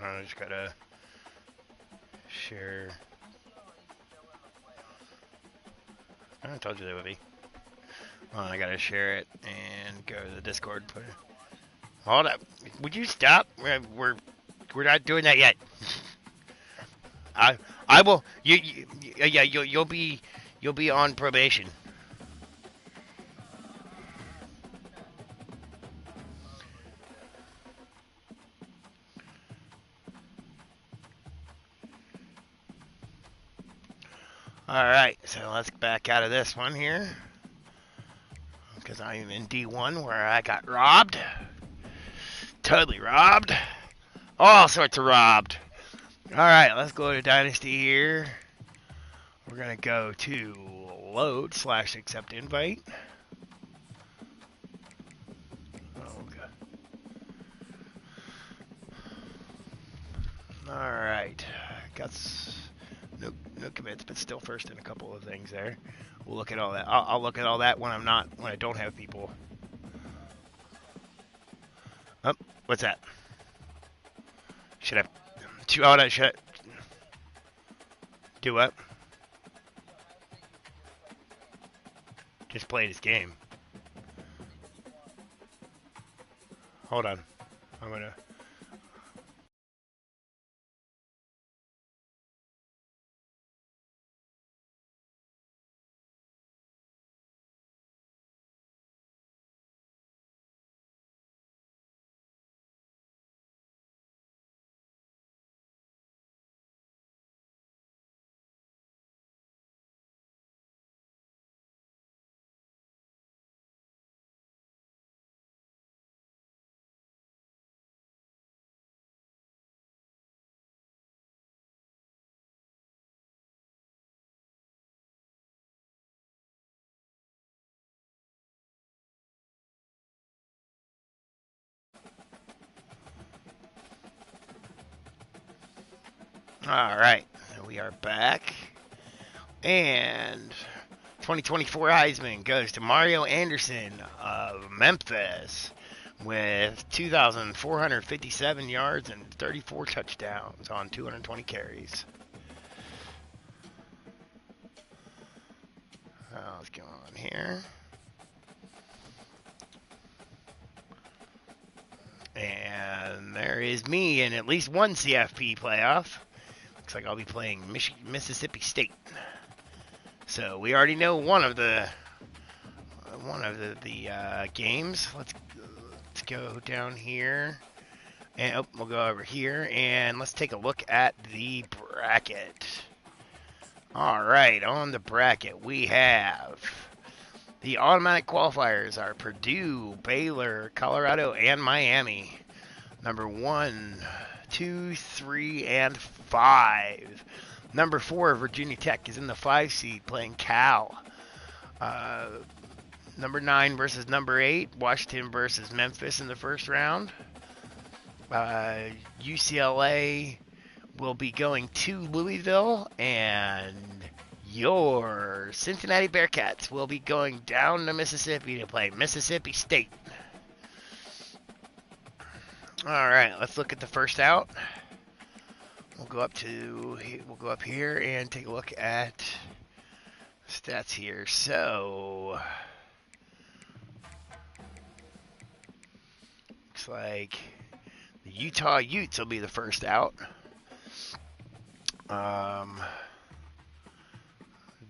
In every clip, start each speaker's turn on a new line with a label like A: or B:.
A: I just gotta share. I told you that would be. Well, I gotta share it and go to the Discord. Put it. Hold up. Would you stop? We're not doing that yet. I will. Yeah, you'll be on probation. All right, so let's back out of this one here because I'm in D1 where I got robbed, totally robbed, all sorts of robbed. All right, let's go to Dynasty here. We're gonna go to load/accept invite. All right, got no commits, but still first in a couple of things there. We'll look at all that. I'll look at all that when I don't have people. Oh, what's that? Should I? Oh, no, should I? Do what? Just play this game. Hold on. I'm gonna. All right, we are back, and 2024 Heisman goes to Mario Anderson of Memphis with 2,457 yards and 34 touchdowns on 220 carries. Let's go on here. And there is me in at least one CFP playoff. Looks like I'll be playing Mississippi State. So we already know one of the games. Let's go down here, and we'll go over here, and let's take a look at the bracket. All right, on the bracket we have the automatic qualifiers are Purdue, Baylor, Colorado, and Miami. Number 1, 2, 3, and 5. Number 4, Virginia Tech is in the 5 seed playing Cal. Number 9 versus number 8, Washington versus Memphis in the first round. UCLA will be going to Louisville, and your Cincinnati Bearcats will be going down to Mississippi to play Mississippi State. All right, let's look at the first out. We'll go up here and take a look at stats here. So looks like the Utah Utes will be the first out.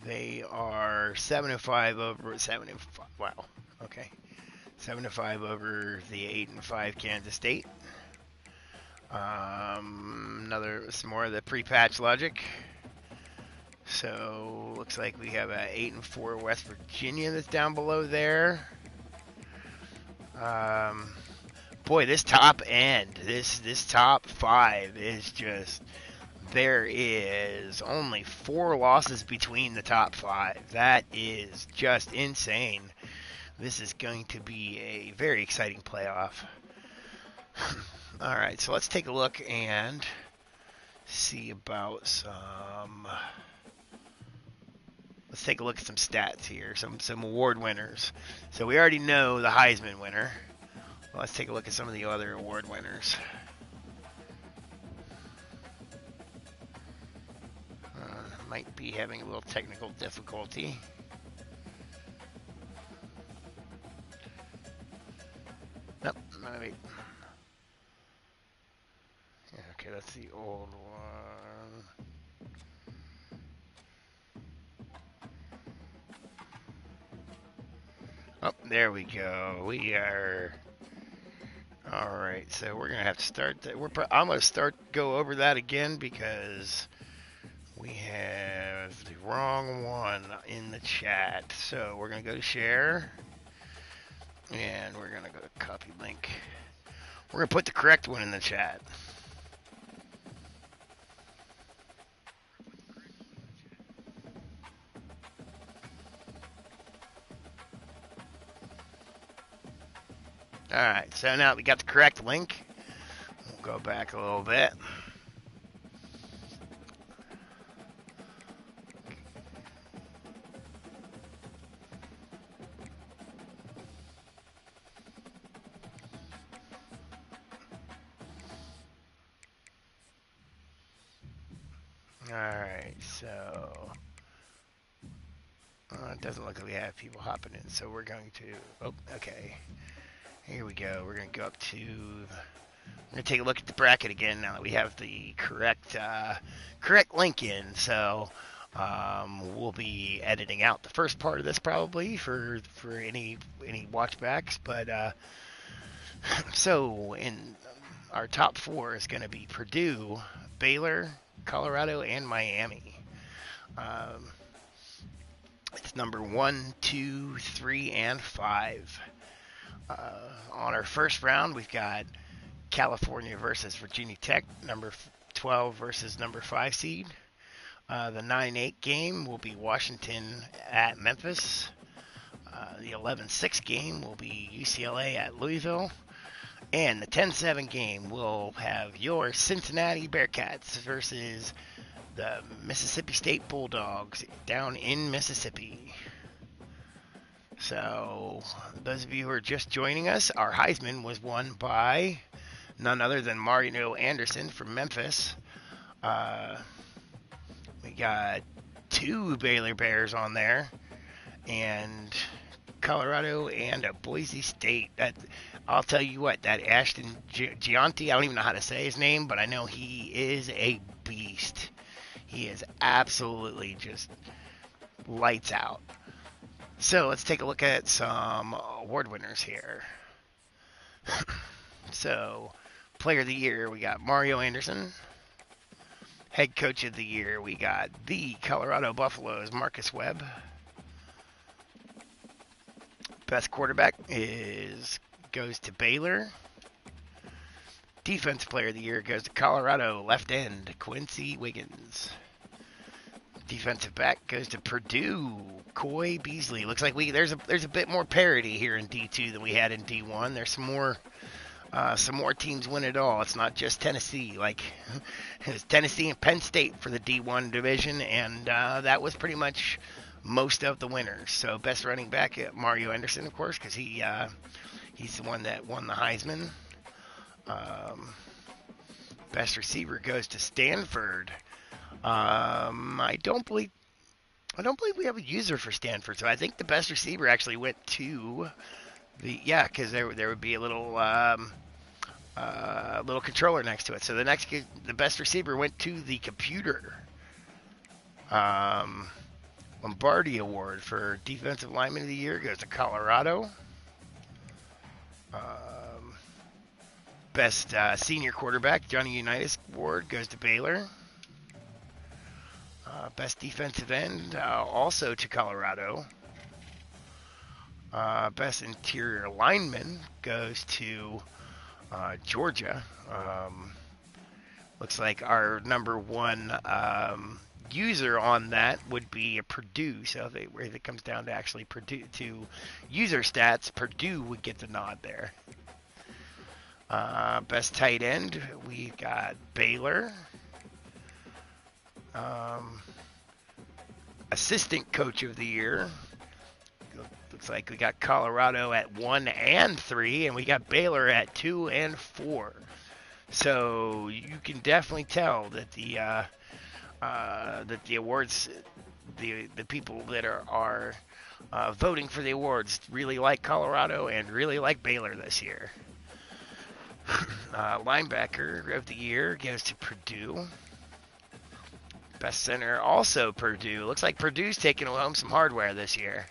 A: They are 7-5 over 7-5. Wow. Okay. 7-5 over the 8-5 Kansas State. Some more of the pre-patch logic. So looks like we have a 8-4 West Virginia that's down below there. Boy, this top end, this top 5 is just. There is only 4 losses between the top 5. That is just insane. This is going to be a very exciting playoff. All right, so let's take a look and see about some. Let's take a look at some stats here, some award winners. So we already know the Heisman winner. Well, let's take a look at some of the other award winners. be having a little technical difficulty. Nope, no, wait. Yeah, okay, that's the old one. Oh, there we go. We are... Alright, so we're going to have to start that. I'm going to go over that again because we have the wrong one in the chat. So we're going to go to share, and we're going to go to copy link. We're going to put the correct one in the chat. Alright, so now we got the correct link. We'll go back a little bit. Alright, so it doesn't look like we have people hopping in, so we're going to, oh, okay. Here we go. We're going to go up to, we're going to take a look at the bracket again now that we have the correct link in. So we'll be editing out the first part of this probably for any watchbacks. But so in our top four is going to be Purdue, Baylor, Colorado, and Miami. It's number 1, 2, 3, and 5. On our first round, we've got California versus Virginia Tech, number 12 versus number 5 seed. The 9-8 game will be Washington at Memphis. The 11-6 game will be UCLA at Louisville. And the 10-7 game will have your Cincinnati Bearcats versus the Mississippi State Bulldogs down in Mississippi. So, those of you who are just joining us, our Heisman was won by none other than Mario Anderson from Memphis. We got 2 Baylor Bears on there, and Colorado and a Boise State. I'll tell you what, that Ashton Gianti, I don't even know how to say his name, but I know he is a beast. He is absolutely just lights out. So let's take a look at some award winners here. So, Player of the Year, we got Mario Anderson. Head Coach of the Year, we got the Colorado Buffaloes, Marcus Webb. Best quarterback goes to Baylor. Defensive Player of the Year goes to Colorado, left end, Quincy Wiggins. Defensive back goes to Purdue, Coy Beasley. Looks like there's a bit more parity here in D2 than we had in D1. There's some more teams win it all. It's not just Tennessee. Like it was Tennessee and Penn State for the D1 division, and that was pretty much most of the winners. So best running back, Mario Anderson, of course, because he's the one that won the Heisman. Best receiver goes to Stanford. I don't believe we have a user for Stanford, so I think the best receiver actually went to because there would be a little controller next to it. So the best receiver went to the computer. Lombardi Award for Defensive Lineman of the Year goes to Colorado. Best Senior Quarterback, Johnny Unitas Award goes to Baylor. Best Defensive End, also to Colorado. Best Interior Lineman goes to Georgia. Looks like our number one user on that would be a Purdue. So if it comes down to actually Purdue to user stats, Purdue would get the nod there. Best tight end, we got Baylor. Assistant Coach of the Year, looks like we got Colorado at 1 and 3, and we got Baylor at 2 and 4. So you can definitely tell that the that the awards, the people that are voting for the awards really like Colorado and really like Baylor this year. Linebacker of the year goes to Purdue. Best center also Purdue. Looks like Purdue's taking home some hardware this year.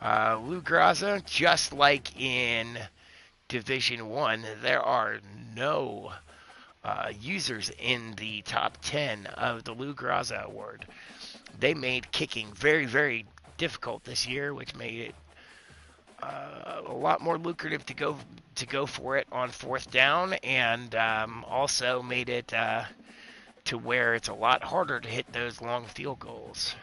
A: Lou Graza, just like in Division 1, there are no users in the top 10 of the Lou Graza Award. They made kicking very, very difficult this year, which made it a lot more lucrative to go for it on fourth down, and also made it to where it's a lot harder to hit those long field goals.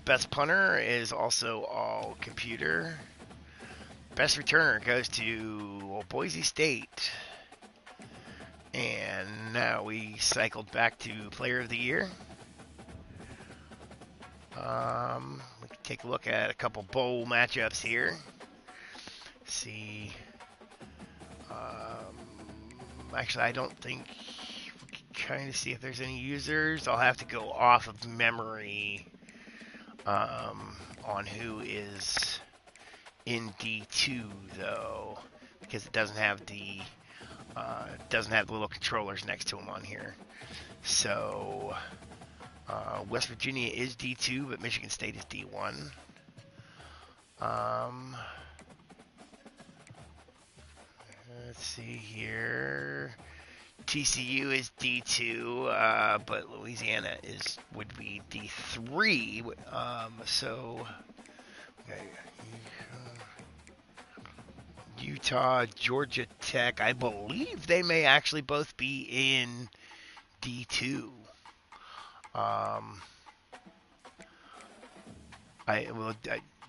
A: Best punter is also all computer. Best returner goes to Boise State. And now we cycled back to player of the year. We can take a look at a couple bowl matchups here. See. Actually, I don't think we can kind of see if there's any users. I'll have to go off of memory on who is in D2 though, because it doesn't have the little controllers next to them on here. So West Virginia is D2, but Michigan State is D1. Let's see here. TCU is D2, but Louisiana would be D3. So okay. Utah, Georgia Tech, I believe they may actually both be in D2.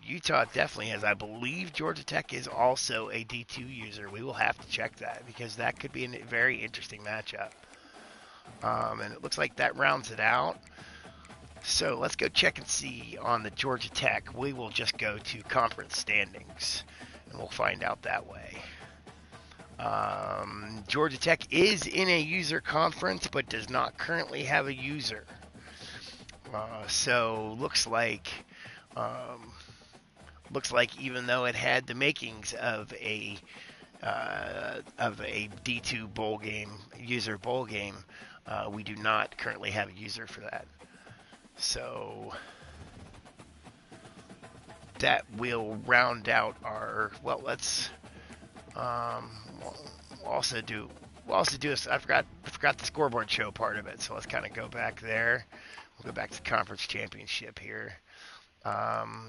A: Utah definitely has. I believe Georgia Tech is also a D2 user. We will have to check that because that could be a very interesting matchup. And it looks like that rounds it out. So let's go check and see on the Georgia Tech. We will just go to conference standings, and we'll find out that way. Georgia Tech is in a user conference, but does not currently have a user. So looks like even though it had the makings of a D2 bowl game, user bowl game, we do not currently have a user for that. So that will round out our. Well, let's also do. I forgot the scoreboard show part of it. So let's kind of go back there. We'll go back to the conference championship here.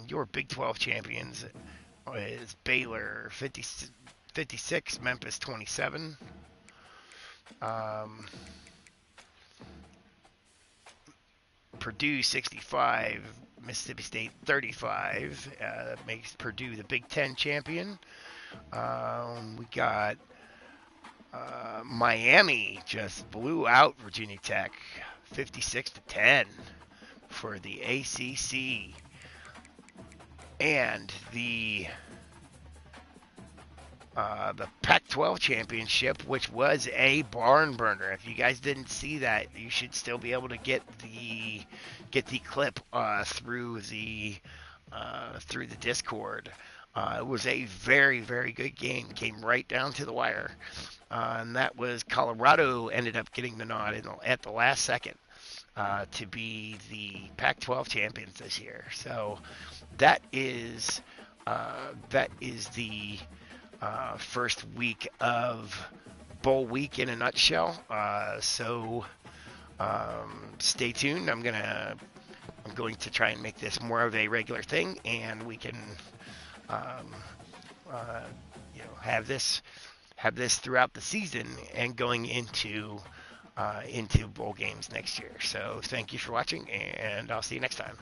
A: Your Big 12 champions is Baylor 56, Memphis 27. Purdue 65, Mississippi State 35. That makes Purdue the Big 10 champion. We got Miami just blew out Virginia Tech 56-10 for the ACC. And the Pac-12 championship, which was a barn burner. If you guys didn't see that, you should still be able to get the clip through the Discord. It was a very, very good game. Came right down to the wire, and that was Colorado ended up getting the nod at the last second to be the Pac-12 champions this year. So that is the first week of bowl week in a nutshell. So stay tuned. I'm going to try and make this more of a regular thing, and we can have this throughout the season and going into bowl games next year. So thank you for watching, and I'll see you next time.